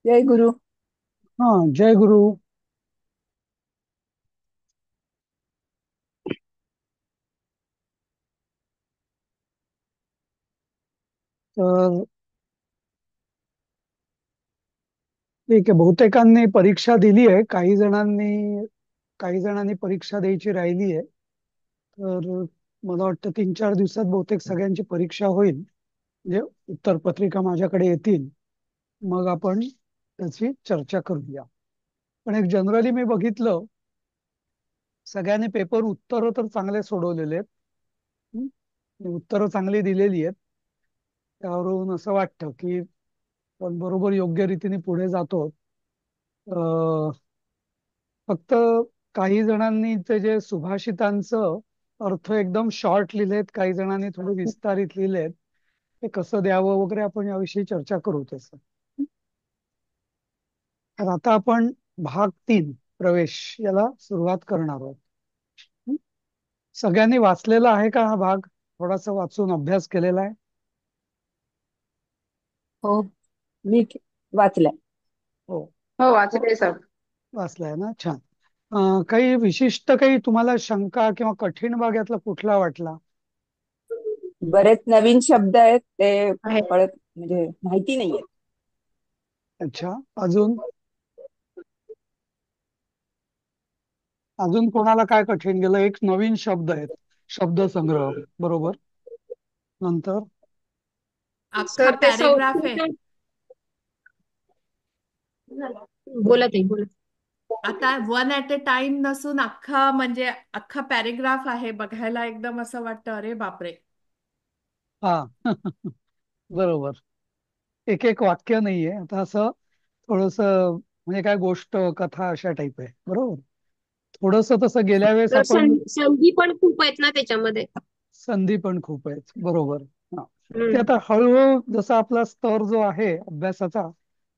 जय गुरु. हा. जय गुरु. तर ठीक आहे, बहुतेकांनी परीक्षा दिली आहे, काही जणांनी परीक्षा द्यायची राहिली आहे. तर मला वाटतं 3-4 दिवसात बहुतेक सगळ्यांची परीक्षा होईल. म्हणजे उत्तर पत्रिका माझ्याकडे येतील. मग आपण त्याची चर्चा करूया. पण एक जनरली मी बघितलं, सगळ्यांनी पेपर उत्तरं तर चांगले सोडवलेले आहेत. हं? उत्तरं चांगली दिलेली आहेत. त्यावरून असं वाटतं की आपण बरोबर योग्य रीतीने पुढे जातो. फक्त काही जणांनी ते जे सुभाषितांचं अर्थ एकदम शॉर्ट लिहिलेत, काही जणांनी थोडे विस्तारित लिहिलेत. ते कसं द्यावं वगैरे आपण याविषयी चर्चा करू तसं. तर आता आपण भाग 3, प्रवेश, याला सुरुवात करणार आहोत. हं? सगळ्यांनी वाचलेला आहे का हा भाग? थोडासा वाचून अभ्यास केलेला आहे? हो, मी वाचलंय. हो. हो, हो, वाचलंय सर. वाचलाय ना, छान. काही विशिष्ट काही तुम्हाला शंका किंवा कठीण भाग यातला कुठला वाटला? बरेच नवीन शब्द आहेत ते कळत म्हणजे माहिती नाहीये. अच्छा. अजून अजून कोणाला काय कठीण गेलं? एक नवीन शब्द आहेत, शब्दसंग्रह, बरोबर. नंतर अख्खा सर ते पॅरेग्राफ आहे. संस्कृत. बोला ताई, बोला. आता वन ऍट अ टाइम नसून अख्खा म्हणजे अख्खा पॅरेग्राफ आहे. बघायला एकदम असं वाटतं, अरे बापरे. हा. बरोबर. एक एक वाक्य नाहीये आता, असं थोडस म्हणजे काय, गोष्ट कथा अशा टाईप आहे, बरोबर. थोडस तसं गेल्या वेळेस तर आपण संधी पण खूप आहेत ना त्याच्यामध्ये. संधी पण खूप आहेत, बरोबर. हा. ते हम्म. आता हळूहळू जसा आपला स्तर जो आहे अभ्यासाचा,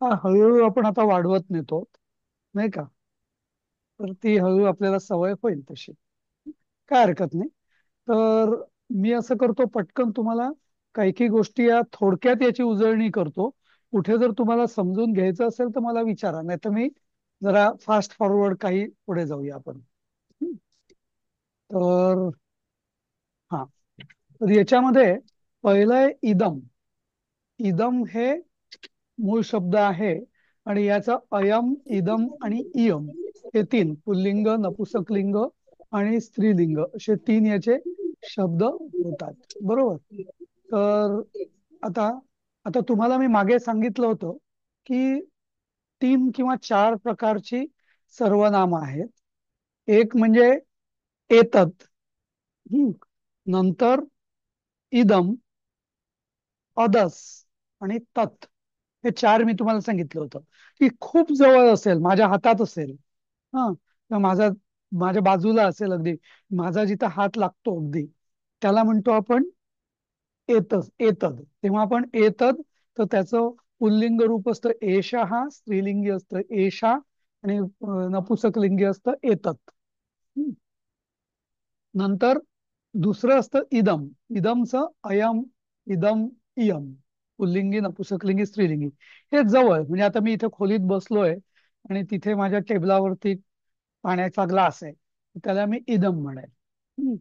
हा हळूहळू आपण आता वाढवत नेतो, नाही का? तर ती हळूहळू आपल्याला सवय होईल तशी. काय हरकत नाही. तर मी असं करतो, पटकन तुम्हाला काही काही गोष्टी या थोडक्यात याची उजळणी करतो. कुठे जर तुम्हाला समजून घ्यायचं असेल तर मला विचारा, नाही तर मी जरा फास्ट फॉरवर्ड काही पुढे जाऊया आपण. हं. तर हा. तर याच्यामध्ये पहिलं आहे इदम. इदम हे मूळ शब्द आहे. आणि याचा अयम, इदम आणि इयम हे तीन, पुल्लिंग, नपुसकलिंग आणि स्त्रीलिंग, असे तीन याचे शब्द होतात, बरोबर. तर आता आता तुम्हाला मी मागे सांगितलं होतं की 3 किंवा 4 प्रकारची सर्वनाम आहेत. एक म्हणजे एतत. हम्म. नंतर इदम, अदस आणि तत्. हे 4 मी तुम्हाला सांगितलं होतं. की खूप जवळ असेल, माझ्या हातात असेल, हा, किंवा माझ्या बाजूला असेल अगदी, माझा जिथं हात लागतो अगदी, त्याला म्हणतो आपण एतद. तेव्हा आपण एतद, तर त्याचं पुल्लिंग रूप असतं एषः, स्त्रीलिंगी असतं एषा, आणि नपुसकलिंगी असतं एतत. हम्म. नंतर दुसरं असतं इदम. इदमचं अयम, इदम, इयम, पुल्लिंगी, नपुसकलिंगी, स्त्रीलिंगी. हे जवळ, म्हणजे आता मी इथे खोलीत बसलोय आणि तिथे माझ्या टेबलावरती पाण्याचा ग्लास आहे, त्याला मी इदम म्हणेल. हम्म.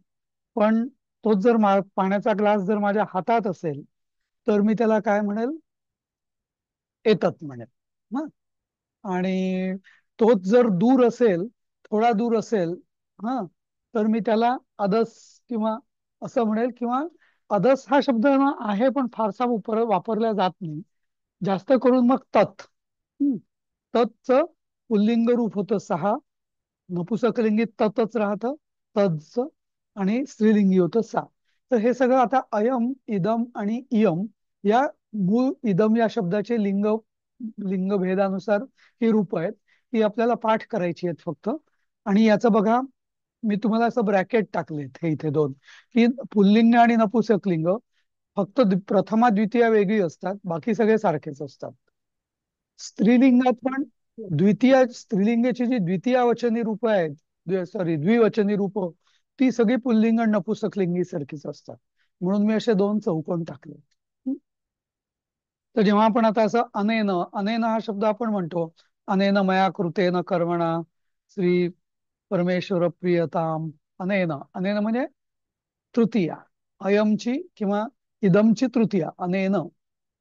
पण तोच जर पाण्याचा ग्लास जर माझ्या हातात असेल, तर मी त्याला काय म्हणेल? येतात म्हणेल. ना. आणि तोच जर दूर असेल, थोडा दूर असेल, हा, तर मी त्याला अदस किंवा असं म्हणेल. किंवा अदस हा शब्द ना आहे, पण फारसा वापरला जात नाही. जास्त करून मग तत्. हम्म. तत्चं पुल्लिंग रूप होतं 6, नपुसकलिंगी ततच राहतं, तच. आणि स्त्रीलिंगी होतं 6. तर हे सगळं आता अयम, इदम आणि इयम या मूळ इदम या शब्दाचे लिंगभेदानुसार ही रूप आहेत. ही आपल्याला पाठ करायची आहेत फक्त. आणि याचं बघा, मी तुम्हाला असं ब्रॅकेट टाकलेत हे इथे दोन, की पुल्लिंग आणि नपुसकलिंग फक्त प्रथमा द्वितीया वेगळी असतात, बाकी सगळे सारखेच असतात. स्त्रीलिंगात पण स्त्रीलिंगाची जी द्वितीयावचनी रूप आहेत, सॉरी द्विवचनी रूप, ती सगळी पुल्लिंग आणि नपुसकलिंगी सारखीच असतात. म्हणून मी असे दोन चौकोन टाकले. तर जेव्हा आपण आता असं अनेन अनेन हा शब्द आपण म्हणतो, अनेन मया कृतेन कर्मणा श्री परमेश्वर प्रियताम, अनेन अनेन म्हणजे तृतीया, अयमची किंवा इदमची तृतीया, अनेन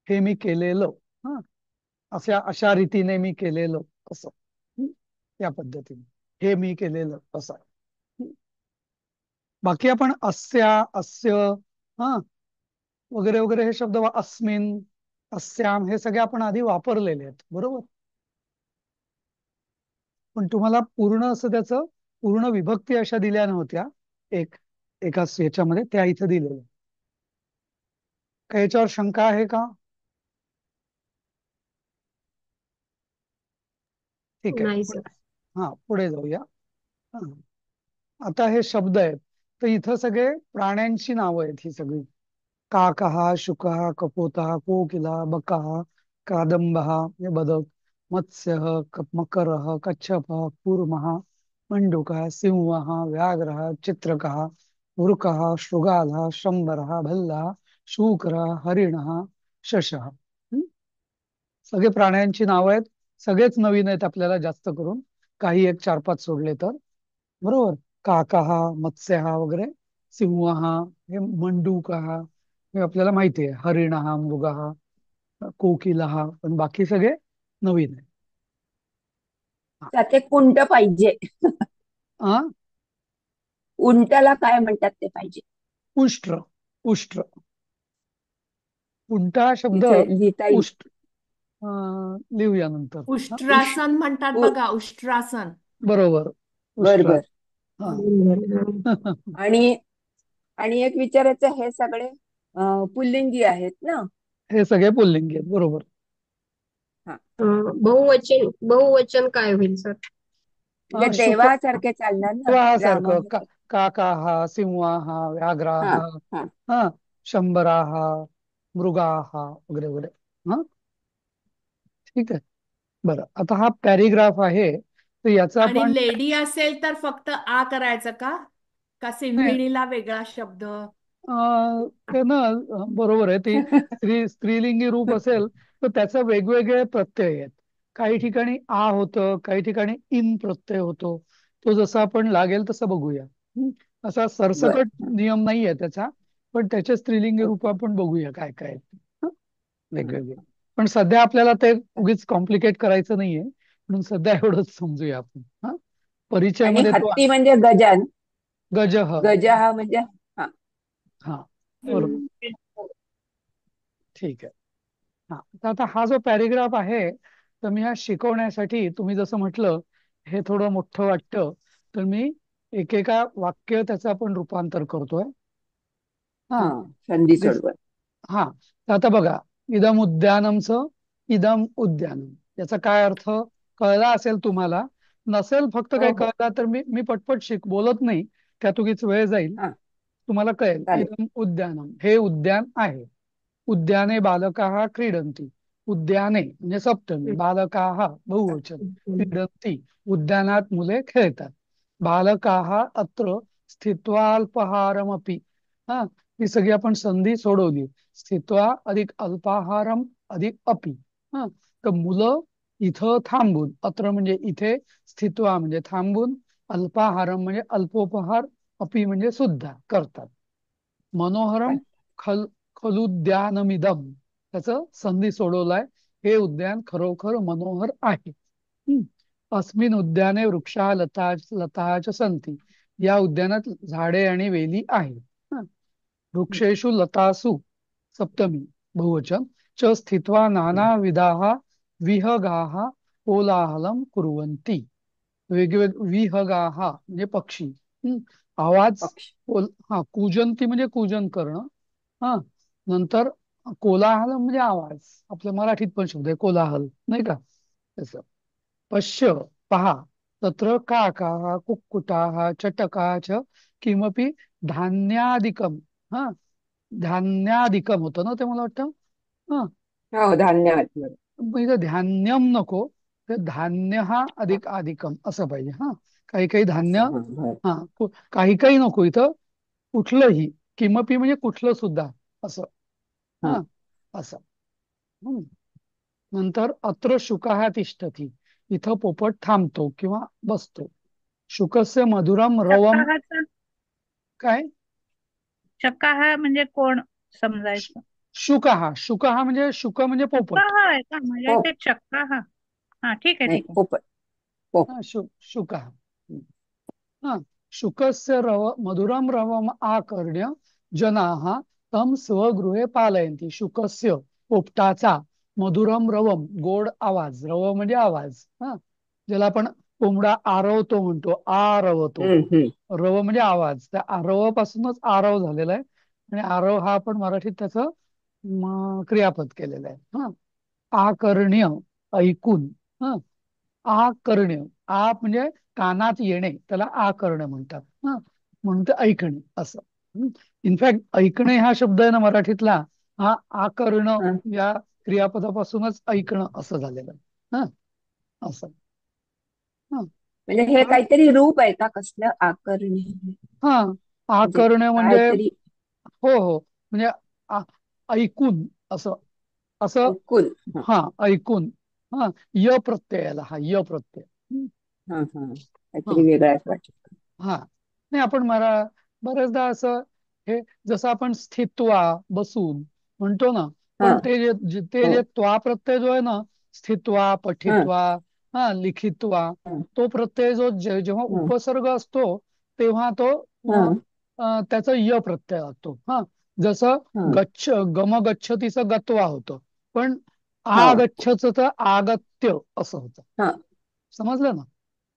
हे मी केलेलं, हा अशा रीतीने मी केलेलं असं. हं? या पद्धतीने हे मी केलेलं असं. हं? बाकी आपण अस्या, अस्य, हा वगैरे वगैरे हे शब्द अस्मिन, अस्याम हे सगळे आपण आधी वापरलेले आहेत, बरोबर. पण तुम्हाला पूर्ण असं त्याचं पूर्ण विभक्ती अशा दिल्या नव्हत्या. एक एका याच्यामध्ये त्या इथं दिलेल्या. काही याच्यावर शंका आहे का? ठीक आहे. नाही सर. हा पुढे जाऊया. हा. आता हे शब्द आहेत, तर इथं सगळे प्राण्यांची नावं आहेत ही सगळी. काकः, शुकः, कपोतः, कोकिला, बकः, कादंबः म्हणजे बदक, मत्स्यः, मकरः, कच्छपः, कूर्मः, मंडूकः, सिंहः, व्याघ्रः, चित्रकः, उरुकः, शृगालः, शंबरः, भल्लः, शूकरः, हरिणः, शशः. हं? सगळे प्राण्यांची नावं आहेत. सगळेच नवीन आहेत आपल्याला जास्त करून, काही एक चार पाच सोडले तर, बरोबर. काकः, मत्स्यः वगैरे, सिंहः, हे मंडूकः हे आपल्याला माहिती आहे, हरिणः, मृगः, कोकिलः, पण बाकी सगळे नवीन आहे. त्यात एक उंट पाहिजे. हा उंटाला काय म्हणतात ते पाहिजे. उष्ट्र, उष्ट्र, उंटा शब्द तिथे लिहिता येईल. उष्ट लिहूया नंतर. हा, उष्ट्रासन म्हणतात उ- बघा, उष्ट्रासन. बरोबर, बर उष्ट्रा. बर. हा आणि आणि एक विचारायचं, हे सगळे पुल्लिंगी आहेत ना. हे सगळे पुल्लिंगी आहेत, बरोबर. हा. बहुवचन काय होईल सर? म्हणजे शुक देवासारखे चालणार ना. राम. सारखं काकाः, सिंहाः, हा व्याघ्राः, हा. हा शंभराः, मृगाः वगैरे वगैरे. हा ठीक आहे. बरं, आता हा पॅरिग्राफ आहे, तर याचा आणि आपण लेडी असेल तर फक्त आ करायचं का? का नाही, सिंहिणीला वेगळा शब्द? ते ना बरोबर आहे. ती स्त्रीलिंगी रूप असेल तर त्याचा वेगवेगळे प्रत्यय आहेत. काही ठिकाणी आ होतं, काही ठिकाणी इन प्रत्यय होतो. तो जसा आपण लागेल तसं बघूया. असा बर. सरसकट नियम नाहीये त्याचा, पण त्याचे स्त्रीलिंगी रूप ओके. आपण बघूया काय काय आहेत. हं? वेगवेगळे. पण सध्या आपल्याला ते उगीच कॉम्प्लिकेट करायचं नाहीये, म्हणून सध्या एवढंच समजूया आपण. हा आणि परिचयामध्ये तो हत्ती म्हणजे गजान. गजह. गज हा म्हणजे हा. हा बरोबर, ठीक आहे. हा तर आता हा जो पॅरेग्राफ आहे, तर मी हा शिकवण्यासाठी तुम्ही जसं म्हटलं हे थोडं मोठं वाटतं, तर मी एकेका वाक्य त्याचं आपण रूपांतर करतोय. हा हा. संधी दिस सोडवत. हा तर आता बघा, इदम उद्यानमचं इदम उद्यानम याचा काय अर्थ कळला असेल तुम्हाला. नसेल फक्त हो काही हो. कळला तर मी पटपट बोलत नाही, त्यात उगीच वेळ जाईल. हा तुम्हाला कळेल. चालेल. इदम उद्यानम हे उद्यान आहे. उद्याने बालकाः क्रीडन्ति, उद्याने म्हणजे सप्तमी, बालकाः बहुवचन, क्रीडन्ति उद्यानात मुले खेळतात, बालकाः अत्र स्थित्वा अल्पाहारमपि. हा ही सगळी आपण संधी सोडवली. स्थित्वा अधिक अल्पाहारम अधिक अपि. हा तर मुलं इथं थांबून, अत्र म्हणजे इथे, स्थित्वा म्हणजे थांबून, अल्पाहारम म्हणजे अल्पोपहार, अपि म्हणजे सुद्धा करतात. मनोहरम चालेल. खल खलुद्यानमिदम त्याचं संधी सोडवलाय. हे उद्यान खरोखर मनोहर आहे. हम्म. अस्मिन उद्याने वृक्षा लता च संती. या उद्यानात झाडे आणि वेली आहेत. हं. वृक्षेषु लतासु सप्तमी बहुवचन च स्थित्वा नानाविधाः विहगाः कोलाहलं कुर्वन्ति. विहगाः म्हणजे पक्षी. हं. आवाज पक्ष. हा कूजंती म्हणजे कूजन करणं. हा नंतर कोलाहल म्हणजे आवाज. आपल्या मराठीत पण शब्द आहे कोलाहल, नाही का तसं. पश्य पहा, तत्र काकाः कुक्कुटाः चटकाः च किमपि धान्यादिकम. हा धान्यादिकम होतं ना ते, मला वाटतं. हा हो, धन्यवाद. मग इथं धान्यम नको, तर धान्य हा अधिक अधिकम असं पाहिजे. हा काही काही धान्य, असं हा बर. हा काही काही नको इथं, कुठलंही. किमपी म्हणजे कुठलं सुद्धा असं. हा. हा असं. हम्म. नंतर अत्र शुकः तिष्ठति, इथं पोपट थांबतो किंवा बसतो. शुकस्य मधुरम रवम. शकाहाचा काय? शकाहा म्हणजे कोण समजायचं? शुकः, शुकः म्हणजे शुक म्हणजे पोपट. शकाहा आहे का? म्हणजे पोप ते शकाहा. हा ठीक आहे नाही, ठीक आहे. पोपट. पोप. हा, शुकः. हा. शुकस्य मधुरम रवम आकर्ण्य जनाः तम स्वगृहे पालयन्ति. शुकस्य, पोपटाचा, मधुरम रवम, गोड आवाज. रव म्हणजे आवाज. हा, ज्याला आपण कोंबडा आरवतो म्हणतो, आरवतो. हम्म. रव म्हणजे आवाज. त्या आरव पासूनच आरव झालेला आहे. आणि आरव हा आपण मराठीत त्याचं क्रियापद केलेलं आहे. हा. आकर्ण्य, ऐकून. हा. आकर्ण्य, आ म्हणजे कानात येणे, त्याला आकर्ण्य म्हणतात. हा, म्हणून ते ऐकणे असं. इनफॅक्ट ऐकणे हा शब्द आहे ना मराठीतला, हा आकर्ण हा. या क्रियापदापासूनच ऐकणं असं झालेलं आहे. हा, असं. हा. म्हणजे हे तर काहीतरी रूप आहे का कसलं आकर्णी? हा, म्हणजे आकर्ण्य म्हणजे काहीतरी हो हो, म्हणजे आ- ऐकून असं, असं. ऐकून. हा. हा, ऐकून. हा, य प्रत्यय आला, हा य प्रत्यय. हा. हा. हा काहीतरी वेगळाच वाटत. हा. नाही, आपण बऱ्याचदा असं, हे जसं आपण स्थित्वा, बसून म्हणतो ना, हा. पण ते हो. जे त्वा प्रत्यय जो आहे ना, स्थित्वा, हा. पठित्वा, हा, लिखित्वा, हा. तो प्रत्यय जो जेव्हा हा. उपसर्ग असतो तेव्हा तो हा. त्याचा य प्रत्यय लागतो. हा, जसं हा. गम गच्छतीचं गत्वा होतं, पण हो. आगच्छच तर आगत्य असं होतं. हा. समजलं ना?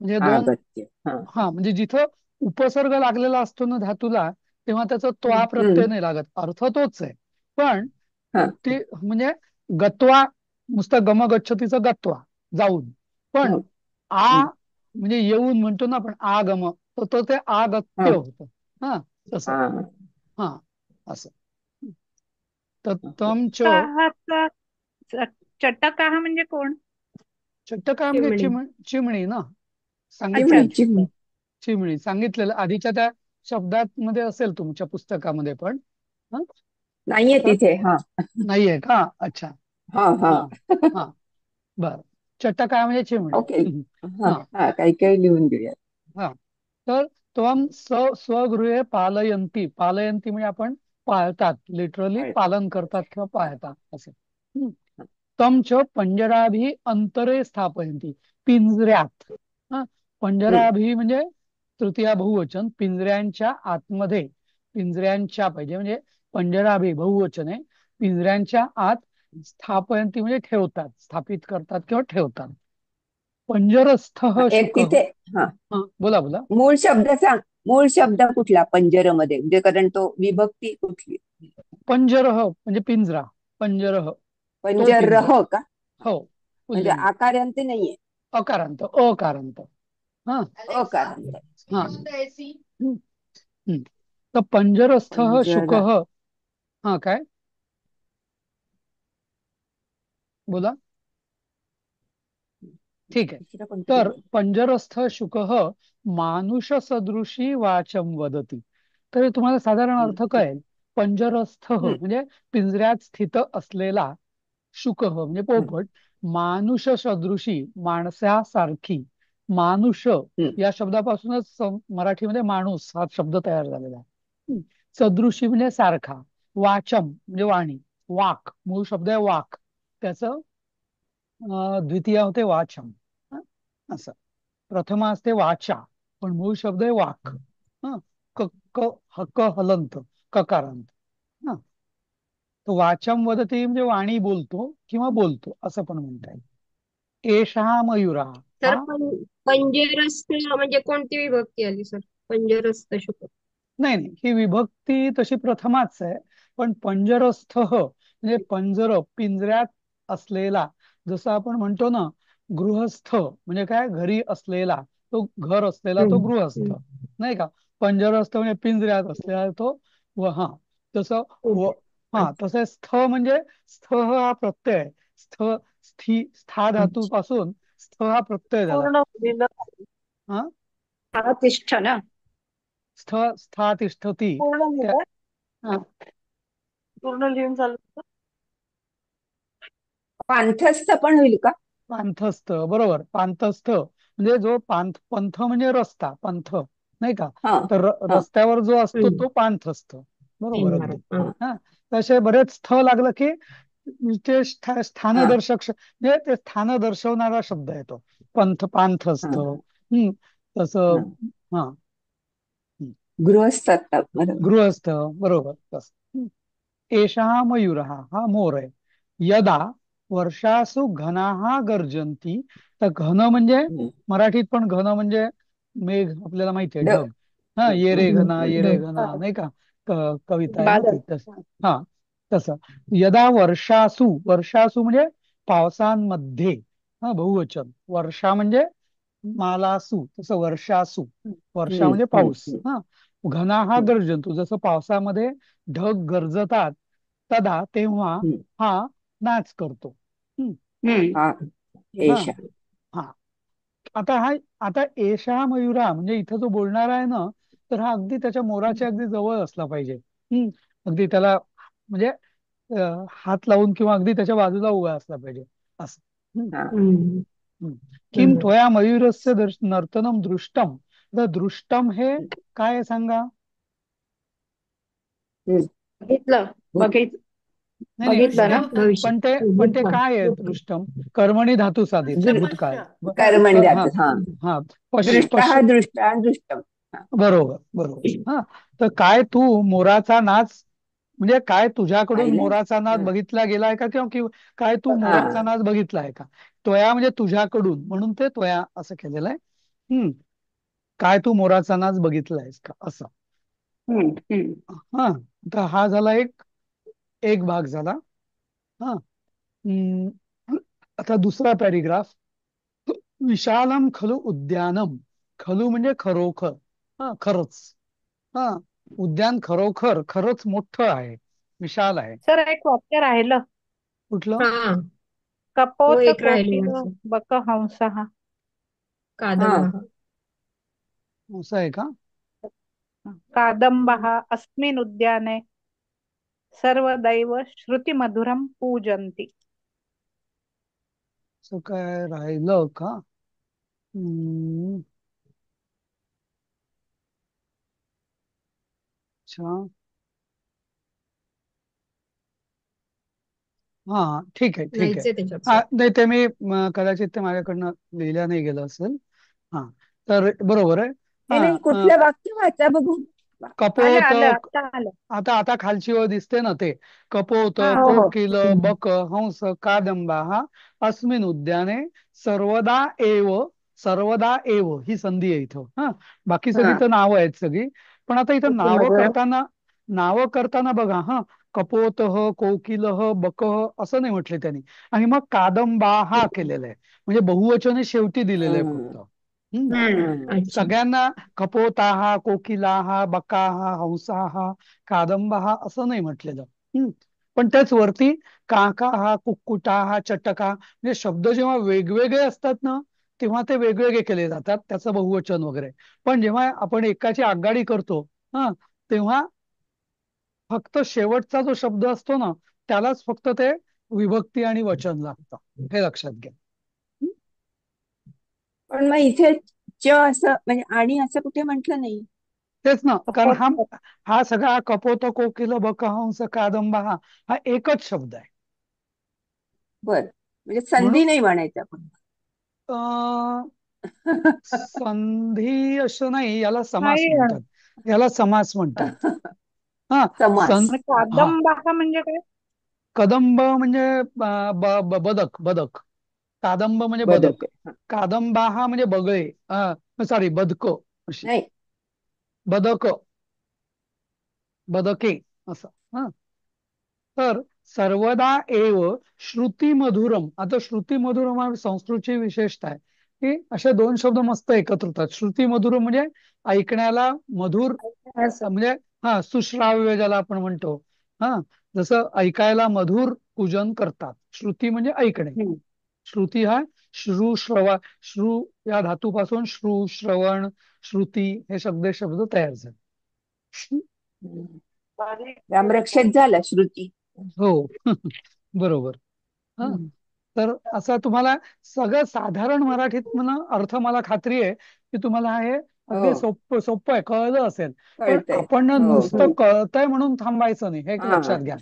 म्हणजे दोन. अगत्य. हा. हा, म्हणजे जिथं उपसर्ग लागलेला असतो ना धातूला, तेव्हा त्याचा त्वा हम्म. प्रत्यय नाही लागत, अर्थ तोच आहे. पण हा. ते म्हणजे गत्वा, नुसतं गम गच्छतीचा गत्वा, जाऊन. पण हो. आ हम्म. म्हणजे येऊन म्हणतो ना आपण, आगम, तर तो ते हा. आगत्य होतं. हा, तसं. हा. हा, असं. तर ओके. तम च. काहाचा चटकाहा म्हणजे कोण? चट्टका म्हणजे चिमणी. चिमणी ना, अच्छा सांगितलेलं. चिमणी. अच्छा. चिमणी. चिमणी सांगितलेलं आधीच्या त्या शब्दात मध्ये असेल तुमच्या पुस्तकामध्ये पण. हं? नाहीये तर तिथे. हा. नाहीये का? अच्छा. हा. हा. हा. हा, बर. चटका म्हणजे चिमणी. ओके. हा. हा. हा. काही काही लिहून घेऊया. हा. तर त्वम स्वगृहे पालयंती. पालयंती म्हणजे आपण पाळतात, लिटरली कळतं. पालन करतात किंवा पाळतात असं. हं. तम च पंजराभी अंतरे स्थापयंती. पिंजऱ्यात. हा, हम्म. पंजराभी म्हणजे तृतीया बहुवचन, पिंजऱ्यांच्या आतमध्ये. पिंजऱ्यांच्या पाहिजे म्हणजे पंजराभी बहुवचन आहे. पिंजऱ्यांच्या आत स्थापयंती म्हणजे ठेवतात, स्थापित करतात किंवा ठेवतात. पंजरस्थ एक शुक. तिथे. हा. बोला बोला. मूळ शब्द सांग. मूळ शब्द कुठला पंजरमध्ये, म्हणजे कारण तो विभक्ती कुठली? पंजरह म्हणजे पिंजरा. पंजरह, तो पिंजरा. पंजरह का? हो, म्हणजे पुल्लिंग. आकारांत नाहीये. अकारांत, अकारांत. हा. अकारांत. हा. हम्म, हम्म. तर पंजरस्थ शुक. पंजरा. हा, काय? बोला. ठीक आहे. दुसरं कोणतरी तर बोल. पंजरस्थ शुक मानुष सदृशी वाचम वदती. तर हे तुम्हाला साधारण अर्थ कळेल. पंजरस्थ हम्म. म्हणजे पिंजऱ्यात स्थित असलेला, शुक म्हणजे हम्म. पोपट, मानुष सदृशी माणसासारखी. मानुष हम्म. या शब्दापासूनच मराठीमध्ये माणूस हा शब्द तयार झालेला आहे. सदृशी म्हणजे सारखा. वाचम म्हणजे वाणी, वाक, मूळ शब्द आहे वाक. त्याचं द्वितीय होते वाचम. हं? असं. प्रथमा असते वाचा, पण मूळ शब्द आहे वाक. हं? क क हक हलंत, ककारांत. हं? तर वाचम वदती म्हणजे वाणी बोलतो किंवा बोलतो असं पण म्हणता येईल. एषा मयुरा. तर हा, पंजरस्थ म्हणजे कोणती विभक्ती आली सर? पंजरस्थ शुक. नाही नाही, ही विभक्ती तशी प्रथमाच आहे. पण पंजरस्थ म्हणजे पंजर, पिंजऱ्यात असलेला. जसं आपण म्हणतो ना, गृहस्थ म्हणजे काय, घरी असलेला, तो घर असलेला तो हम्म. गृहस्थ. हम्म. नाही का? पंजरस्थ म्हणजे पिंजऱ्यात असलेला तो. व हा, तसं. व ओके. हा, अच्छा. तसं स्थ म्हणजे स्थ हा प्रत्यय आहे. स्थ, स्था धातू अच्छा. पासून स्थ हा प्रत्यय झाला. पूर्ण लिहिलं. हा, तिष्ठ ना. स्थ, स्था तिष्ठती. पूर्ण त्या लिहिलं. हा, पूर्ण लिहून झालं. पांथस्थ पण होईल का? पांथस्थ, बरोबर. पांथस्थ म्हणजे जो पंथ म्हणजे रस्ता, पंथ, नाही का? हा तर हा रस्त्यावर जो असतो हम्म. तो पांथस्थ. बरोबर, अगदी. इमारत. हा. हा. तसे बरेच स्थ लागलं की ते हा स्थानदर्शक म्हणजे ते स्थान दर्शवणारा शब्द आहे तो. पंथ, पांथस्थ. हा तसं. हा हा. हम्म. गृहस्थ बरोबर. गृहस्थ, बरोबर तसं. एषः मयूरः, हा मोर आहे. यदा वर्षासु घनाः गर्जन्ति. तर घन म्हणजे हम्म. मराठीत पण घन म्हणजे मेघ, आपल्याला माहिती आहे, ढग. हा, ये रे हम्म. घना, ये रे ढग. घना, नाही का? कविता आहे ना बादल. ती तस. हा, तसं. यदा वर्षासु, वर्षासु म्हणजे पावसांमध्ये. हा, बहुवचन. वर्षा म्हणजे मालासू, तसं वर्षासू. वर्षा हम्म म्हणजे हम्म पाऊस. हम्म हा. घना हा हम्म गर्जंतू, जसं पावसामध्ये ढग गरजतात, तदा तेव्हा हम्म. हा नाच करतो. हम्म. हम्म. हा हा. एषा. हा. आता एषा मयुरा म्हणजे इथं जो बोलणार आहे ना, तर हा अगदी त्याच्या मोराच्या अगदी जवळ असला पाहिजे. अगदी त्याला म्हणजे हात लावून किंवा अगदी त्याच्या बाजूला उभा असला पाहिजे असं. हम्म. हा हम्म. हम्म. किम बरोबर. त्वया मयूरस्य नर्तनम दृष्टम. तर दृष्टम हे काय आहे सांगा? हम्म. बघितलं. भूत. बघित नाही, नाही. बघितलं दृष्ट ना. भविष्य. पण ते भूतकाळ. काय आहे भूतकाळ. दृष्टम? कर्मणी धातू साधित, दृष्ट भूतकाळ. पश्य. कर्मण हा. जात. हा हा. पश्य, दृष्टा दृष्टा दृष्टम. हा बरोबर, बरोबर. हा. तर काय तू मोराचा नाच म्हणजे काय तुझ्याकडून पाहिलं. मोराचा नाच हा बघितला गेलाय का, किंवा काय तू मोराचा हा नाच बघितलाय का? त्वया म्हणजे तुझ्याकडून, म्हणून ते त्वया असं केलेलं आहे. काय तू मोराचा नाच बघितलायस का, असं. हम्म. हम्म. हा. तर हा झाला एक एक भाग झाला. हा. आता दुसरा पॅरिग्राफ. विशालम खलु उद्यानम. खलु म्हणजे खरोखर. हा, खरंच. हा. उद्यान खरोखर खरंच मोठं आहे, विशाल आहे. सर एक वाक्य राहिलं. कुठलं? हा. हो, कपोत एक कोकिल राहिलेलं. बक हंसः. हा कादंबः. असं आहे का? कादंबः अस्मिन् उद्याने सर्वदैव श्रुतिमधुरं पूजन्ति. असं काय राहिलं का? हम्म, अच्छा. हा, ठीक आहे, ठीक आहे. नाहीच आहे त्याच्यात हा, सर. नाही ते मी कदाचित ते माझ्याकडनं लिहिल्या नाही गेलं असेल. हा. तर बरोबर आहे. ते हा. नाही, कुठलं वाक्य वाचा बघू. आलं कपोत. आलं आता आलं. आता आता खालची ओळ दिसते ना, ते कपोत हा हो हो कोकिल हम्म. बक हंस कादंबा अस्मिन उद्याने सर्वदा एव. सर्वदा एव ही संधी आहे इथं. हा. बाकी सगळी हा तर नावं आहेत सगळी. पण आता इथं मधुरम. नावं करताना बघा, हा, कपोत कोकिल बक असं नाही म्हटले त्यांनी. आणि मग कादंबा हा केलेला आहे, म्हणजे बहुवचन हे शेवटी दिलेलं आहे हम्म फक्त. हम्म. हम्म अच्छा. सगळ्यांना कपोताहा, कोकिलाहा, बकाहा, हंसाहा, कादंबहा असं नाही म्हटलेलं. पण त्याच वरती काकाहा, कुक्कुटाहा, चटका म्हणजे शब्द जेव्हा वेगवेगळे असतात ना, तेव्हा ते वेगवेगळे केले जातात, त्याचं बहुवचन वगैरे. पण जेव्हा आपण एकाची आगगाडी करतो, हा, तेव्हा फक्त शेवटचा जो शब्द असतो ना, त्यालाच फक्त ते विभक्ती आणि वचन लागतं, हे लक्षात घ्या. पण मग इथे च असं म्हणजे आणि असं कुठे म्हटलं नाही. तेच ना, कारण हा कपोत. हा सगळा कपोत कोकिल बकहंस कादंबा हा एकच शब्द आहे. बर, म्हणजे म्हणून संधी नाही म्हणायचं आपण. अं, संधी असं नाही, याला समास नाही म्हणतात. याला समास म्हणतात. हा. समास. आणि हा. कादंबः म्हणजे काय? कदंब म्हणजे बदक, बदक. कादंब म्हणजे बदक बदक. आहे. हा. कादंबा हा म्हणजे बगळे. सॉरी, बदक अशी. नाही. बदक, बदके असं. हा. तर सर्वदा एव श्रुती मधुरम. आता श्रुती मधुरम हा संस्कृतची विशेषता आहे की असे दोन शब्द मस्त एकत्र होतात. श्रुती मधुरम म्हणजे ऐकण्याला मधुर, असं. म्हणजे हा, सुश्राव्य ज्याला आपण म्हणतो. हा. जसं ऐकायला मधुर पूजन करतात. श्रुती म्हणजे ऐकणे. हम्म. श्रुती हा श्रू या धातूपासून श्रू, श्रवण, श्रुती हे शब्द तयार झाले. हम्म. बारीक. रामरक्षक झाला श्रुती. हो. बरोबर. हा. हम्म. तर असा तुम्हाला सगळं साधारण मराठीत म्हणा अर्थ मला खात्री आहे की तुम्हाला हे हो, अगदी सोपं सोपं आहे, कळलं असेल. पण कळतंय. आपण ना हो हो. नुसतं कळतंय म्हणून थांबायचं नाही, हे एक हा लक्षात घ्या.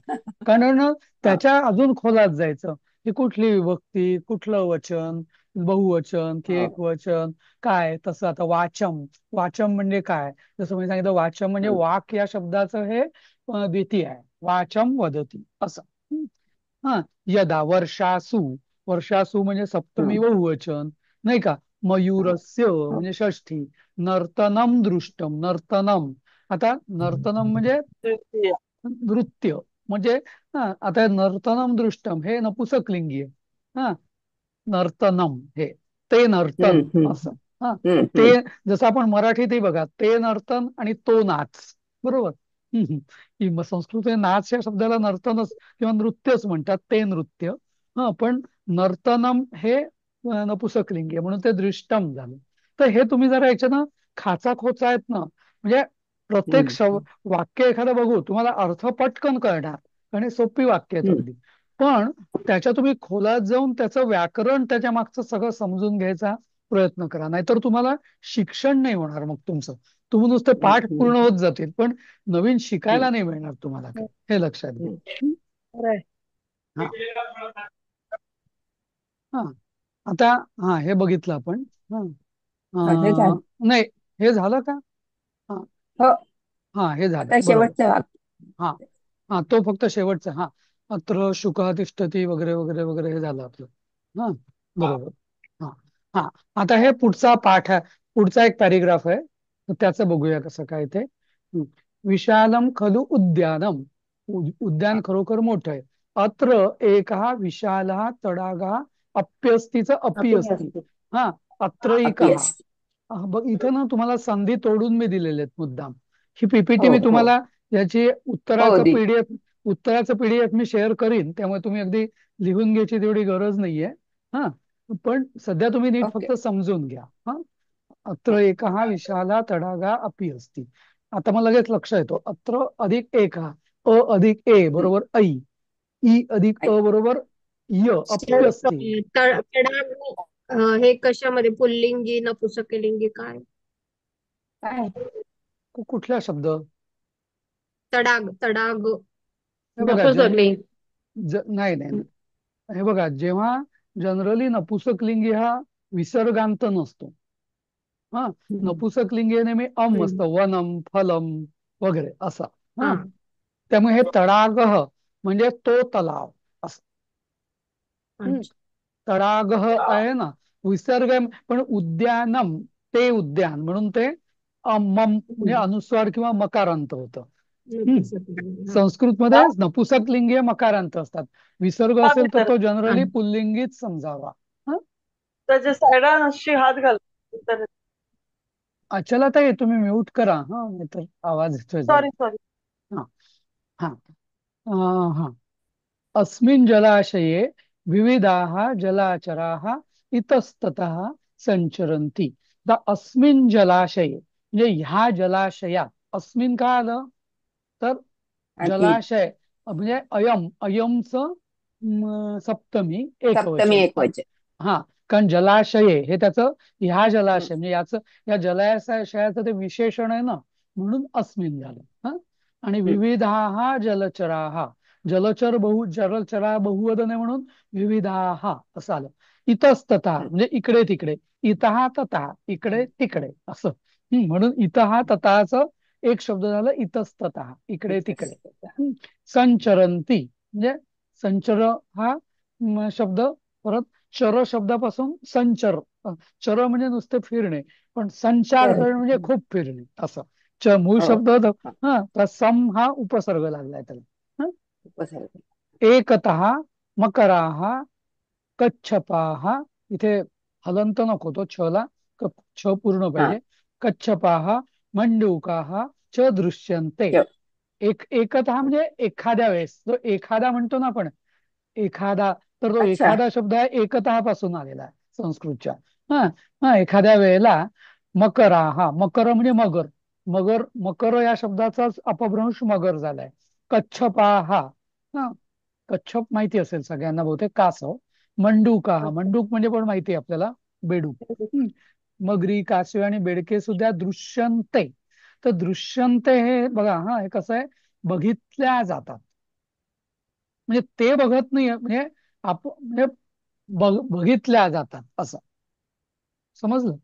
कारण हा त्याच्या अजून खोलात जायचं, की कुठली विभक्ती, कुठलं वचन, बहुवचन की हो. एकवचन, काय तसं. आता वाचम, वाचम म्हणजे काय, जसं मी सांगितलं, वाचम म्हणजे हं, वाक या शब्दाचं हे द्वितीय आहे, वाचम वदती असं. हा. यदा वर्षासु, वर्षासु म्हणजे हं, सप्तमी बहुवचन, नाही का. मयूरस्य हो. म्हणजे षष्ठी. नर्तनम दृष्टम, नर्तनम. आता नर्तनम म्हणजे तृतीय. नृत्य म्हणजे, हा, आता नर्तनम दृष्टम हे नपुसकलिंगी आहे. हा. नर्तनम हे ते नर्तन हं, असं. हा. हं, ते हं, जसं आपण मराठीतही बघा, ते नर्तन आणि तो नाच, बरोबर. हम्म, हम्म. की मग संस्कृत नाच या शब्दाला नर्तनच किंवा नृत्यच म्हणतात, ते नृत्य. हा. पण नर्तनम हे नपुसकलिंगी आहे म्हणून ते दृष्टम झालं. तर हे तुम्ही जरा याच्या खाचा खोचा आहेत ना, म्हणजे प्रत्येक हं, वाक्य एखादं बघू तुम्हाला अर्थ पटकन कळणार, कारण हे सोपी वाक्य आहेत हं, अगदी. पण त्याच्या तुम्ही खोलात जाऊन त्याचं व्याकरण, त्याच्या मागचं सगळं समजून घ्यायचा प्रयत्न करा, नाहीतर तुम्हाला शिक्षण नाही होणार मग तुमचं. तुम्ही नुसते हं, पाठ हं, पूर्ण होत जातील, पण नवीन हं, शिकायला नाही मिळणार तुम्हाला काय, हे लक्षात घ्या. हं. हं? खरंय. हा. हा. आता, हा, हे बघितलं आपण. हा. हे झालं. नाही, हे झालं का? हा. हो, हा, हे झालं, आता बरोबर. शेवटचं वाक्य. हा. हा, तो फक्त शेवटचा. हा. अत्र शुकः तिष्ठती वगैरे वगैरे वगैरे, हे झालं आपलं. हा. बरोबर. हा. हा. आता हे पुढचा पाठ आहे, पुढचा एक पॅरेग्राफ आहे, तर त्याचं बघूया कसं काय ते. विशालम खलु उद्यानम, उद्यान खरोखर मोठं आहे. अत्र एकहा विशालः तडागा अप्यस्तीचं अपि अपी असती. असते. हा. अत्रैकहा. अपीस. बघ, इथं ना तुम्हाला संधी तोडून मी दिलेले आहेत मुद्दाम. ही पीपीटी हो मी हो तुम्हाला, याची हो उत्तराचं पीडीएफ मी शेअर करीन, त्यामुळे तुम्ही अगदी लिहून घ्यायची तेवढी गरज नाहीये. हा. पण सध्या तुम्ही नीट ओके. फक्त समजून घ्या. हा. अत्र एकहा विशाला तडागा अपि असती. आता मला लगेच लक्ष येतो, अत्र अधिक एक हा, अधिक ए हं. बरोबर ऐ, ई अधिक ऐक. बरोबर य, अप्यस्ती. तडाग हे कशामध्ये पुल्लिंगी नपुसकलिंगी काय? काय? कुठला शब्द? तडाग तडाग हे बघा, नपुसकलिंग. नाही नाही नाही. हे बघा, जेव्हा जनरली नपुसकलिंगी हा विसर्गांत नसतो. हा. हम्म. नपुसकलिंगी नेहमी हम्म. असतं, वनम फलम वगैरे असं. हा. हा. त्यामुळे हे तडागह म्हणजे तो तलाव असं. हम्म. अच्छा. तडागह आहे ना, विसर्ग आहे, पण उद्यानम ते उद्यान म्हणून ते मम म्हणजे हम्म. अनुस्वार किंवा मकारांत होतं. हम्म. नपुसकलिंगी हा. संस्कृतमध्ये नपुसकलिंगी मकारांत असतात. विसर्ग असेल तर तो जनरली हा. पुल्लिंगीच समजावा. हा. त्याच्या साईडा नशी हात घाल. अचला ताई, तुम्ही म्यूट करा, हा, नाहीतर आवाज येतोय जरा. Sorry sorry. हा. हा. हा. अस्मिन् जलाशये विविधाः जलाचराः इतस्ततः संचरन्ति. अस्मिन् जलाशये म्हणजे ह्या जलाशयात, अस्मिन् का आलं तर आणि जलाशय म्हणजे अयमचं सप्तमी सप्तमी एकवचन. एक वचन. हा. कारण जलाशये हे त्याचं, ह्या हं, जलाशय म्हणजे याचं, या जलाशयाचं ते विशेषण आहे ना, म्हणून अस्मिन झालं. हा. आणि हं, विविधाः जलचराः, जलचरा बहुवदन आहे म्हणून विविधाः असं आलं. इतस्ततः हं. म्हणजे इकडे तिकडे, इतः ततः इकडे तिकडे असं. म्हणून इतः ततःच एक शब्द झालं, इतस्ततः इकडे तिकडे. इतस्ततः. संचरंती म्हणजे संचर हा शब्द, परत चर शब्दापासून संचर, चर म्हणजे नुसते फिरणे, पण संचार तर करणे म्हणजे खूप फिरणे असं. मूळ हो शब्द हा, हा, तर सम हा उपसर्ग लागलाय त्याला. उपसर्ग. एकतः मकराः कच्छपाः, इथे हलंत नको, तो छला छ पूर्ण हा. पाहिजे. कच्छपाः मंडूकाः च दृश्यन्ते. च. एकतः म्हणजे एखाद्या वेळेस, जो एखादा म्हणतो ना आपण, एखादा, तर तो अच्छा. एखादा शब्द आहे एकतः पासून आलेला आहे संस्कृतच्या. हा. हा. एखाद्या वेळेला मकरा, हा, मकर म्हणजे मगर, मकर या शब्दाचाच अपभ्रंश मगर झालाय. कच्छपा हा, हा, कच्छप माहिती असेल सगळ्यांना बहुतेक, कासव. मंडूक हा मंडूक म्हणजे पण माहिती आहे आपल्याला, बेडूक. हम्म. मगरी, कासवे आणि बेडके सुद्धा दृश्यंते. तर दृश्यंते हे बघा, हा हे कसं आहे, बघितल्या जातात. म्हणजे ते बघत नाही, म्हणजे म्हणजे बघितल्या जातात असं, समजलं.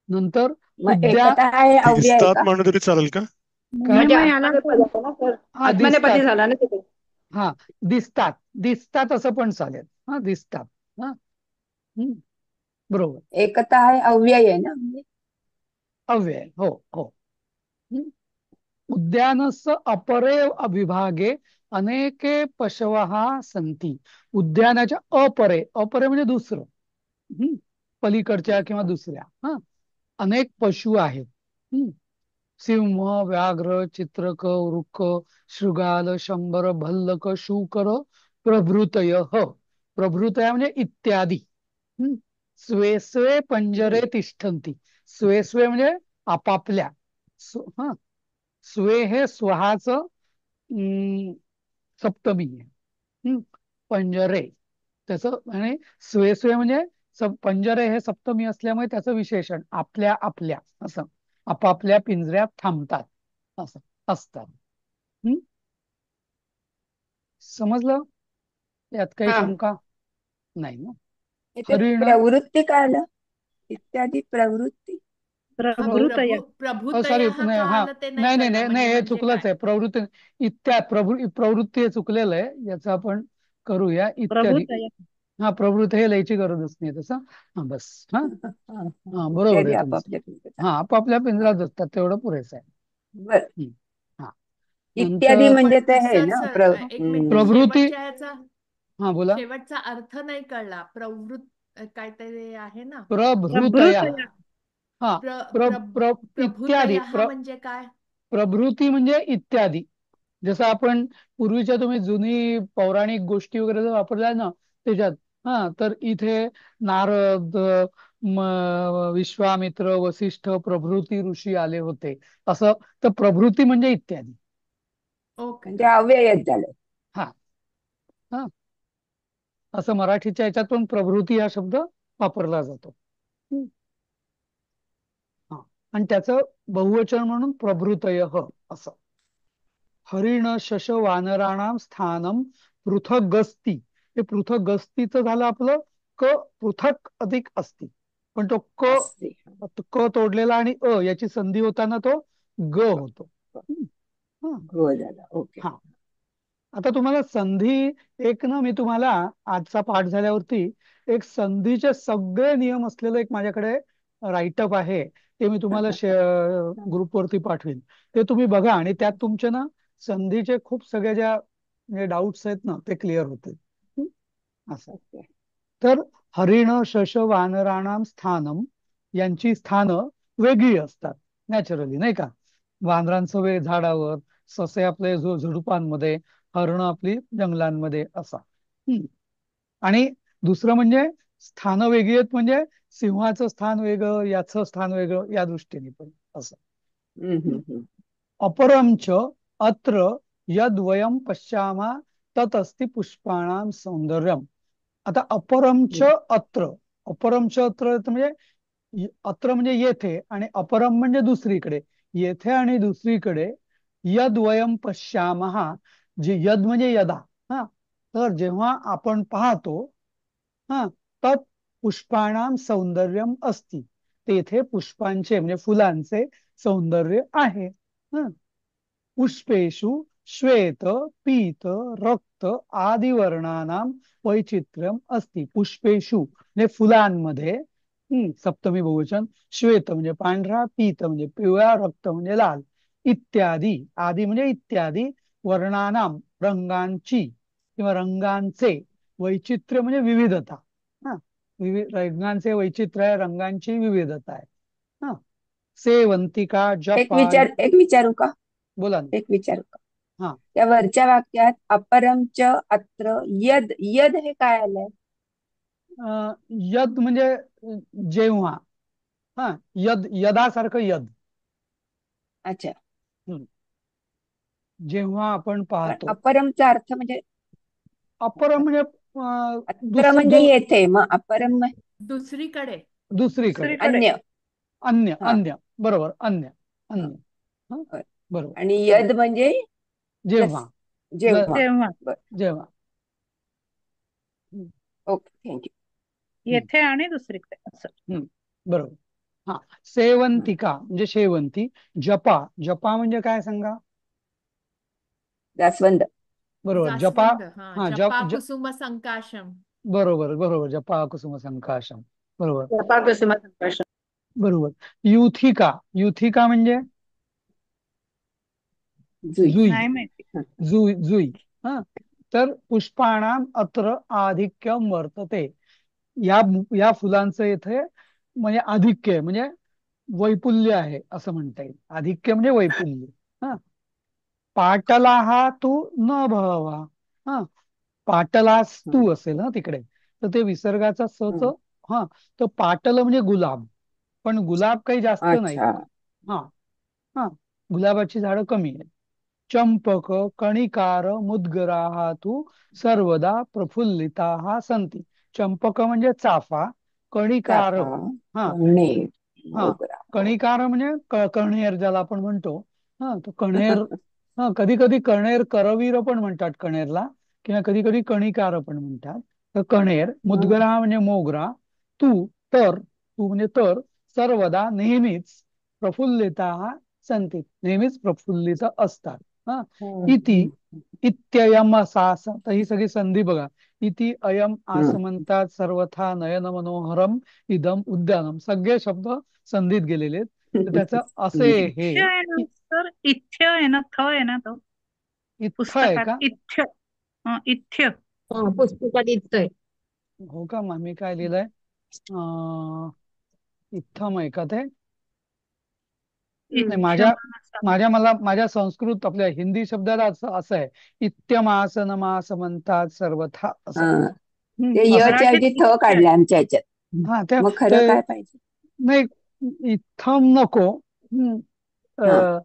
नंतर मग उद्या एकता आहे अव्यय आहे दिसतात का? म्हणून तरी चालेल का? काय? म्हणजे म्हणजे मग याला आत्मनेपदी झालं ना सर, हा आत्मनेपदी दिसतात, झाला ना तिथे. हा दिसतात, दिसतात असं पण चालेल. हा दिसतात. हा. हम्म. बरोबर. एकता आहे अव्यय आहे ना म्हणजे. अव्यय, हो हो. हम्म. उद्यानस्य अपरे विभागे अनेके पशवः सन्ति. उद्यानाच्या अपरे, अपरे म्हणजे दुसरं, हम्म, पलीकडच्या किंवा दुसऱ्या, हा, अनेक पशु आहेत. हम्म. सिंह, व्याघ्र, चित्रक, वृक्क, शृगाल, शंबर, भल्लक, शूकर, प्रभृतय. प्रभृतय म्हणजे इत्यादी. हम्म. स्वे स्वे पंजरे तिष्ठन्ति. स्वे स्वे म्हणजे आपापल्या. हा, स्वे हे स्वहाचं सप्तमी आहे. हम्म. पंजरे त्याचं म्हणजे स्वे स्वे म्हणजे पंजरे हे सप्तमी असल्यामुळे त्याचं विशेषण आपल्या आपल्या असं, आपापल्या पिंजऱ्यात थांबतात असं असतात. हम्म. समजलं? यात काही हा, शंका नाही ना? इथे हरिण, प्रवृत्ती काय आलं? इत्यादी प्रवृत्ती. हा प्रभृतय. सॉरी, प्रभूतयः नाही, का हा, आलं ते नाही नाही नाही कळलं, नाही म्हणजे नाही, हे म्हणजे चुकलंच काय? आहे. प्रवृत्ती प्रवृत्ती हे चुकलेलं आहे, याचं आपण करूया इत्यादी. प्रभृतय. हा, प्रवृत्ती हे लिहायची गरजच नाही तसं. हा बस. हा, हा, हा, हा, बरोबर इत्यादी आहे तुमचं. आपापल्या पिंपळात. हा, आपापल्या पिंजऱ्यात असतात तेवढं पुरेसं आहे. बर. हम्म. हा. इत्यादी नंतर म्हणजे ते पण आहे सर ना सर एक मिनिट, प्रवृत्ती, शेवटच्या ह्याचा हा बोला. शेवटचा अर्थ नाही कळला. काहीतरी आहे ना, प्रभृतया. प्रभृतय. हा, प्र प्र प्र प्र इत्यादी, प्रभूतयः म्हणजे काय? प्रभृती म्हणजे इत्यादी. जसं आपण पूर्वीच्या तुम्ही जुनी पौराणिक गोष्टी वगैरे जर वापरल्या ना त्याच्यात, हा, तर इथे नारद, विश्वामित्र, वसिष्ठ प्रभृती ऋषी आले होते असं. तर प्रभृती म्हणजे इत्यादी. ओके. म्हणजे अव्ययच झालं. हा, हा, असं मराठीच्या याच्यात पण प्रभृती हा शब्द वापरला जातो. हम्म. हा, आणि त्याचं बहुवचन म्हणून प्रभृतय असं. हरिण, शश, वानराणाम स्थानम पृथक गस्ती. हे पृथक गस्तीचं झालं आपलं क, पृथक अधिक असती. पण तो असते. क तोडलेला आणि याची संधी होताना तो ग होतो. हम्म. हा. हो झालं. ओके. हा. आता तुम्हाला संधी, एक ना, मी तुम्हाला आजचा पाठ झाल्यावरती एक संधीचे सगळे नियम असलेलं एक माझ्याकडे राईटअप आहे, ते मी तुम्हाला ग्रुपवरती पाठवेन. ते तुम्ही बघा आणि त्यात तुमचे ना संधीचे खूप सगळे ज्या डाऊट्स आहेत ना ते क्लिअर होतील. असं. ओके. तर हरिण, शश, वानराणाम स्थानम यांची स्थानं वेगळी असतात नॅचरली, नाही का? वानरांचं झाडावर, ससे आपले झुडुपांमध्ये, हरण आपली जंगलांमध्ये असा. आणि दुसरं म्हणजे स्थानं वेगळी आहेत, म्हणजे सिंहाचं स्थान वेगळं, याचं स्थान वेगळं, या दृष्टीने पण असं. हम्म, हम्म, हम्म. अपरंच अत्र यद्वयम पश्यामा तत अस्ति पुष्पाणाम सौंदर्यम. आता अपरंच अत्र, अपरंच अत्र म्हणजे अत्र म्हणजे येथे, आणि अपरम म्हणजे दुसरीकडे. येथे आणि दुसरीकडे यद्वयम पश्यामहा, जे यद म्हणजे यदा. हा, तर जेव्हा आपण पाहतो, हा, तत् पुष्पाणाम सौंदर्यम अस्ति. तेथे पुष्पांचे म्हणजे फुलांचे सौंदर्य आहे. पुष्पेषु श्वेत, पीत, रक्त आदी वर्णानाम वैचित्र्यम अस्ति. पुष्पेषु म्हणजे फुलांमध्ये, सप्तमी बहुवचन, श्वेत म्हणजे पांढरा, पीत म्हणजे पिवळा, रक्त म्हणजे लाल, इत्यादी, आदी म्हणजे इत्यादी, वर्णानाम रंगांची किंवा रंगांचे, वैचित्र्य म्हणजे विविधता. हा, रंगांचे वैचित्र्य आहे, रंगांची विविधता आहे. हा, सेवंतिका, जपान. एक विचारू का? बोला ना. एक विचारू का? हा, त्या वरच्या वाक्यात अपरंच अत्र यद, यद हे काय आलंय? यद म्हणजे जेव्हा. हा, यद, यदासारखं यद. अच्छा. जेव्हा आपण पण पाहतो. अपरमचा अर्थ म्हणजे अपरम म्हणजे अत्र म्हणजे येथे, मग अपरम दुसरीकडे. दुसरीकडे. दुसरीकडे. अन्य. अन्य हा. अन्य बरोबर, अन्य हा. अन्य. हं? होय. बरोबर. आणि यद म्हणजे जेव्हा जेव्हा. तेव्हा बर. जेव्हा. हं, ओके, थँक्यू. येथे आणि दुसरीकडे असं. हं, बरोबर. हा, सेवंतिका म्हणजे शेवंती. जपा, जपा म्हणजे काय सांगा? जास्वंद. बरोबर, जपा. जास्वंद. हा, हा, जपा कुसुम संकाशम. बरोबर बरोबर, जपा कुसुम संकाशम. बरोबर जपाकुसुम संकाशम. बरोबर. युथिका, युथिका म्हणजे जुई. जुई. नाही माहिती. हा. जुई जुई. हा, तर पुष्पाणाम अत्र आधिक्यम वर्तते. या या फुलांचं इथे म्हणजे आधिक्य आहे, म्हणजे वैपुल्य आहे असं म्हणता येईल. आधिक्य म्हणजे वैपुल्य. हा, पाटला तू न भवा. हा, पाटलास हा. तू असेल ना तिकडे, तर ते विसर्गाचा सच. हा. हा, तर पाटल म्हणजे गुलाब, पण गुलाब काही जास्त नाहीत. अच्छा. हा. हा, गुलाबाची झाडं कमी आहेत. चंपक कणिकार मुद्गराहा तू सर्वदा प्रफुल्लिता सन्ति. चंपक म्हणजे चाफा, कणिकार. चाफा. हा. कणे. हा, मोगरा. हो. कणिकार म्हणजे कण्हेर ज्याला आपण म्हणतो. हा, तो कण्हेर. हा, कधी कधी कण्हेर करवीर पण म्हणतात कण्हेरला, किंवा कधी कधी कणिकार पण म्हणतात. तर कण्हेर. हा. मुद्गरा म्हणजे मोगरा. तू तर, तू म्हणजे तर, सर्वदा नेहमीच, प्रफुल्लिता संती नेहमीच प्रफुल्लित असतात. हा, इति हम्म. इत्ययम असा. तर ही सगळी संधी बघा. इति अयम हम्म. आसमंतात सर्वथा नयन मनोहरम इदम उद्यानम. सगळे शब्द संधीत गेलेले आहेत. तर त्याचं असे हम्म. हे इथ्य आहे ना सर, इथ्य आहे ना, थ आहे ना तो इत्थ आहे पुस्तकात. का? इथ्य. इथ्य. हा, पुस्तकात इथं हो का? मग मी काय लिहिलंय? इत्थम आहे का ते? नाही, माझ्या इथ्यमानसा. माझ्या संस्कृत आपल्या हिंदी शब्दाला असं असं आहे. इत्यमास नमास म्हणतात सर्वथा असं. हा. ते असं. यच्या मराठीत ऐवजी थ इथ्य आहे. काढले आमच्या ह्याच्यात. हा, मग ते खरं काय पाहिजे? नाही, इत्थम नको. हा.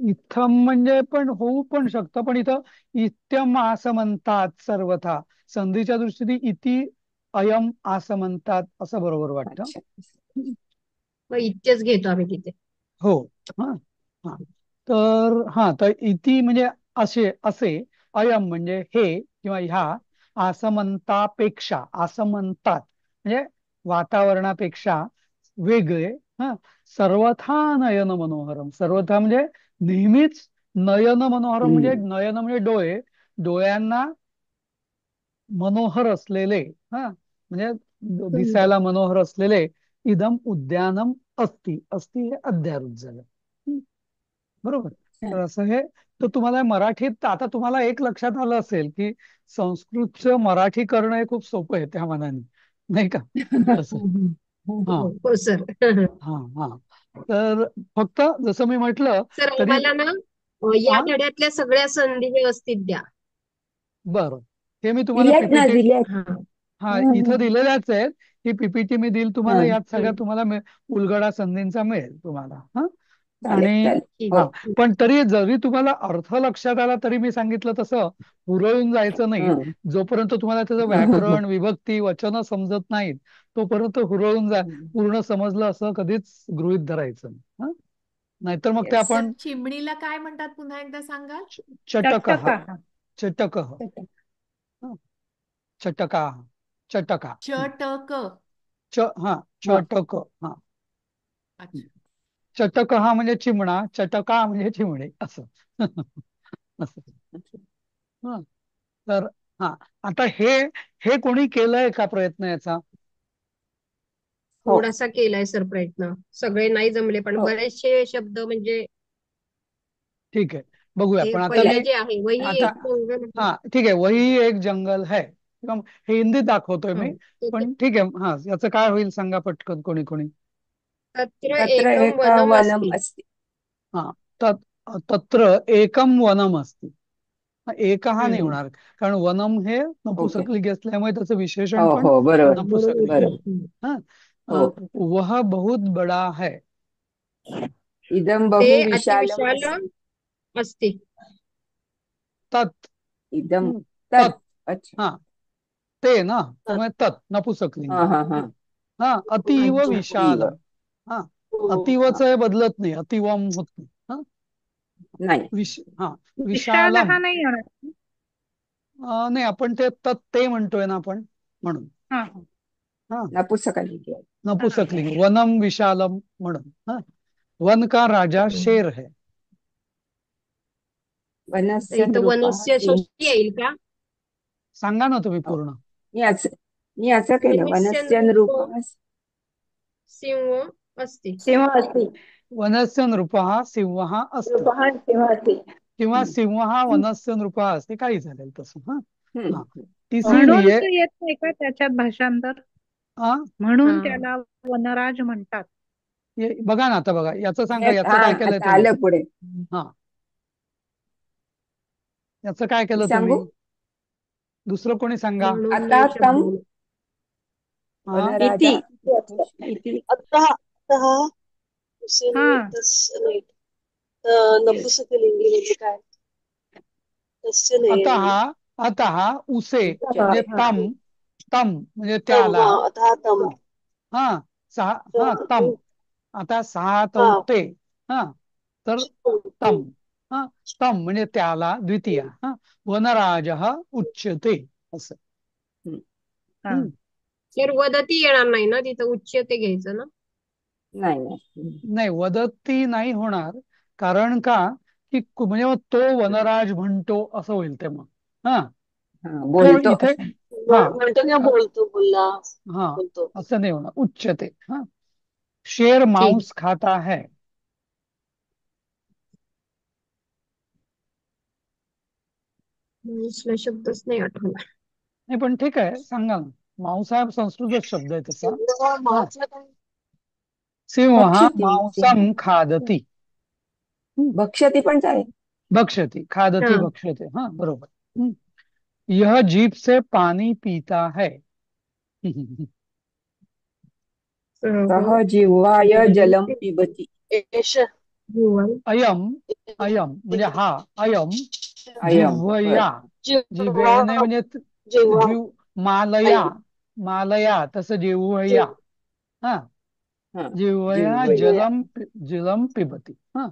इत्थम म्हणजे पण होऊ पण शकतं, पण इथं इत्यम असं म्हणतात सर्वथा. संधीच्या दृष्टीने इति अयम असं म्हणतात असं बरोबर वाटतं. अच्छा. मग इथेच घेतो आम्ही तिथे. हो. हा. हा, तर इति म्हणजे असे असे. अयम म्हणजे हे किंवा ह्या. आसमंतापेक्षा, असं म्हणतात म्हणजे वातावरणापेक्षा वेगळे. हा, सर्वथा नयन मनोहरम. सर्वथा म्हणजे नेहमीच. नयन मनोहरम म्हणजे हम्म. नयन म्हणजे डोळे. डोळ्यांना मनोहर असलेले. हा, म्हणजे सुंदर. दिसायला मनोहर असलेले. इदम उद्यानम अस्ति. अस्ति हे अध्यारूप झालं. बरोबर. तर असं हे. तर तुम्हाला मराठीत आता तुम्हाला एक लक्षात आलं असेल की संस्कृतचं मराठी करणं हे खूप सोपं आहे त्या मानाने, नाही का? असं. हा. हो सर. हा. हा, तर फक्त जसं मी म्हटलं सर तरी. आम्हाला ना या हा, धड्यातल्या सगळ्या संधी व्यवस्थित द्या. बरं. हे मी तुम्हाला दिल्यात ना, पीपीटी. दिल्यात. हा. हा, इथं हम्म. दिलेल्याच आहेत. ही पीपीटी मी देईल तुम्हाला, हा. यात सगळ्या तुम्हाला उलगडा संधींचा मिळेल तुम्हाला. हा. चालेल, आणि चालेल. ठीक हो. हा, आहे. पण तरी जरी तुम्हाला अर्थ लक्षात आला तरी मी सांगितलं तसं हुरळून जायचं नाही. हम्म. जोपर्यंत तुम्हाला त्याचं व्याकरण, विभक्ती, वचन समजत नाहीत, तोपर्यंत हुरळून पूर्ण समजलं असं कधीच गृहीत धरायचं नाही. हा? नाहीतर मग ते येस. सर, आपण चिमणीला काय म्हणतात पुन्हा एकदा सांगाल? चटक. चटका. चटक. चटका. चटका. चटक. हा, हा. चटक. हा. अच्छा. चटक हा म्हणजे चिमणा, चटका म्हणजे चिमणे असं. असं. हा, तर हा, आता हे हे कोणी केलंय का प्रयत्न याचा? हो. थोडासा केलाय सर प्रयत्न. सगळे नाही जमले पण हो. बरेचसे शब्द म्हणजे ठीक आहे, बघूया. ते पण आता पहिले मी जे आहे वही आता एक जंगल हा, ठीक आहे. वही एक जंगल है, किंवा हे हिंदीत दाखवतोय हा, मी. ते पण ठीक आहे. हा, याचं काय होईल सांगा पटकन कोणी कोणी. तत्र तत्र एकम एक वनम वनम अस्ति. अस्ति. हा, तत्र एकम वनम असते. एक हा नाही हम्म. होणार, कारण वनम हे ओके. नपुसकलिंगी असल्यामुळे त्याचं विशेषण हो, पण हो, बरोबर. नपुसकलिंगी. बरोबर. हा. हो. वह बहुत बड़ा है. इदम ते बहु विशालम अतिविशाल अस्ति. अस्ति. तत्. इदम तत्. तत्. अच्छा. हा, ते ना त्यामुळे तत् नपुसकलिंगी. हा हा हा हा अतीव अच्छा. अतीव. विशालम. हा हा, अतीवच हे बदलत नाही, अतिवम होत नाही. हा नाही. हा विशाल विशालम. हा नाही येणार. नाही आपण ते तत् ते म्हणतोय ना आपण, म्हणून. हा हा नपुसकलिंगी आहे. नपुसकलिंगी वनम विशालम म्हणून. हा वन का राजा शेर है. तर वनस्य इथं नृपः वनस्य सिंह. षष्टी येईल का? सांगा ना तुम्ही हो. पूर्ण. मी असं केलं, वनस्य वनस्य नृप नृपः. सिंह अस्ति. सिंह अस्ति. वनस्य नृपः सिंह अस्ति, नृपः सिंह अस्ति. किंवा सिंह वनस्य नृपः अस्ति, काही झालेल तसं. हा हम्म. हा म्हणून इसीलिए तर येत नाही का त्याच्यात भाषांतर? हा म्हणून हा. त्याला वनराज म्हणतात. बघा ना, आता बघा याचं सांगा, हा, याचं काय केलंय आता तुम्ही. आलं पुढे. हा याचं काय मी केलं तुम्ही. सांगू. दुसरं कोणी सांगा. म्हणून आता नाही तम शब्द. हा वनराजा इति. इति. अतः अतः उसे हा नाही नाही नपुसकलिंगी म्हणजे काय तस्य नाही अतः अतः उसे म्हणजे उच्यते. तम, तम म्हणजे तम त्याला. अतः तम हा हा सहा, हा तम. आता सहा हा तो ते. हा तर तम. हा तम म्हणजे त्याला, द्वितीय. हा वनराज उच्यते असं. हम्म. हा हम्म. तर वदती येणार नाही ना, तिथं उच्यते घ्यायचं ना. नाही नाही. नाही वदती नाही होणार, कारण का की म्हणजे मग तो वनराज म्हणतो असं होईल ते मग. हा हा, तर बोलतो. इथे हा म्हणतो किंवा बोलतो बोलला हा बोलतो. असं नाही होणार, उच्यते. हा शेर ठीक. मांस खाता है. माणूसला शब्दच नाही आठवला. नाही पण ठीक आहे, सांगा ना. मांस हा संस्कृतच शब्द आहे तसा. हा मांसला काय सिंह भक्षती सिंह. मांसम खादती. भक्षती पण चालेल. भक्षती, खादती, हा. भक्षते. हाँ बरोबर. यह जीभ से पानी पीता है. सह जिह्वाय जलम पिबती. एष अयम, अयम म्हणजे हा, अयम अयम. बर. जिह्वया. जेव्हा जिव्हेने म्हणजे जेव्हा जीव, मालया, अयम मालया तसं जिव्हया. हा हा, जिव्हया जिह्वया जलम पिबती. हा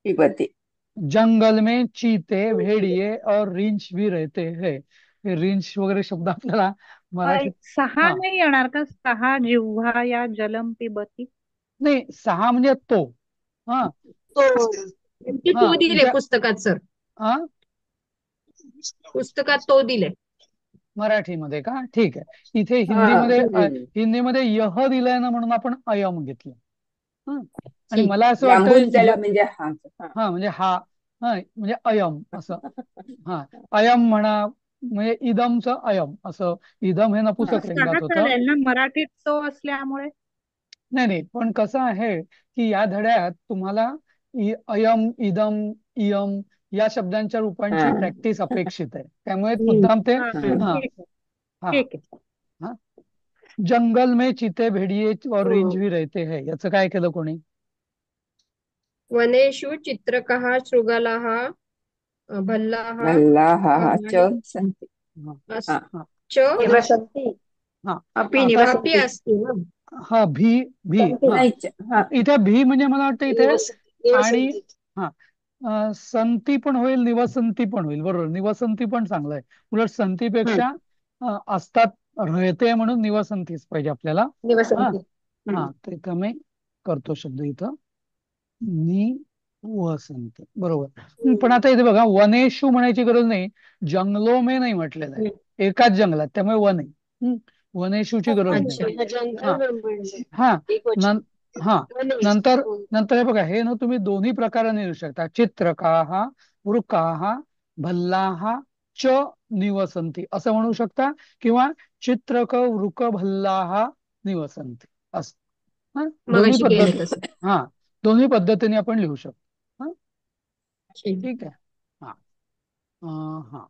पिबती. जंगल में चीते, भेड़िए और रींछ भी रहते हैं. हे रींछ वगैरे शब्द आपल्याला मराठीत. सहा हा नाही येणार का? सहा जिव्हा या जलम पिबती. नाही, सहा म्हणजे तो. हा तो ते हा तो दिले इथे पुस्तकात सर. हा पुस्तकात तो दिले. मराठीमध्ये का, ठीक आहे. इथे हा. हिंदीमध्ये यह दिलंय ना, म्हणून आपण अयम घेतलं. हा आणि ठीक. मला असं लांबून वाटतं त्याला म्हणजे हा. हा म्हणजे हा, हा म्हणजे अयम असं. हा अयम म्हणा, म्हणजे इदमचं अयम असं. इदम हे हा. नपुसक सहा लिंगात होतं. चालेल ना मराठीत तो असल्यामुळे. नाही नाही, पण कसं आहे की या धड्यात तुम्हाला अयम, इदम, इयम या शब्दांच्या रूपांची हा. प्रॅक्टिस अपेक्षित आहे, त्यामुळे हम्म. मुद्दाम ते. हा हा. हा ठीक आहे. हा ठीक आहे. हा जंगल में चीते, भेड़िए और रिंच हम्म. भी रहते हैं. याचं काय केलं कोणी. वनेषु चित्रकः शृगालः भल्लाः भल्लाः च सन्ति. हा हा. हा च निवसन्ति. हा अपि आता अपि निवसन्ति. अस्ति ना. हा भी, भी. सन्ति. हा नाही. हा. इथे भी म्हणजे मला वाटतं इथे. आणि निवसंती हा संती पण होईल, निवसंती पण होईल. बरोबर, निवसंती पण चांगलं आहे. उलट संतीपेक्षा असतात, राहते म्हणून निवसंतीच पाहिजे आपल्याला. हा निवसन्ति. हा तर मी करतो शब्द इथं, निवसंती. बरोबर. पण आता इथे बघा, वनेषु म्हणायची गरज नाही, जंगलो में नाही म्हटलेलं आहे. एकाच जंगलात, त्यामुळे वन आहे. वनेषुची गरज नाही. अच्छा. हा जंगल म्हणजे हा एक वचन हा वनच. नंतर नंतर हे बघा, हे ना तुम्ही दोन्ही प्रकाराने लिहू शकता. चित्रकाः वृकाः भल्लाः च निवसन्ति असं म्हणू शकता, किंवा चित्रक वृक भल्लाः निवसन्ति असं. हा दोन्ही मगाशी केलं पद्धत. तसं. हा दोन्ही पद्धतीने आपण लिहू शकतो. हा ठीक. ठीक आहे. हा हा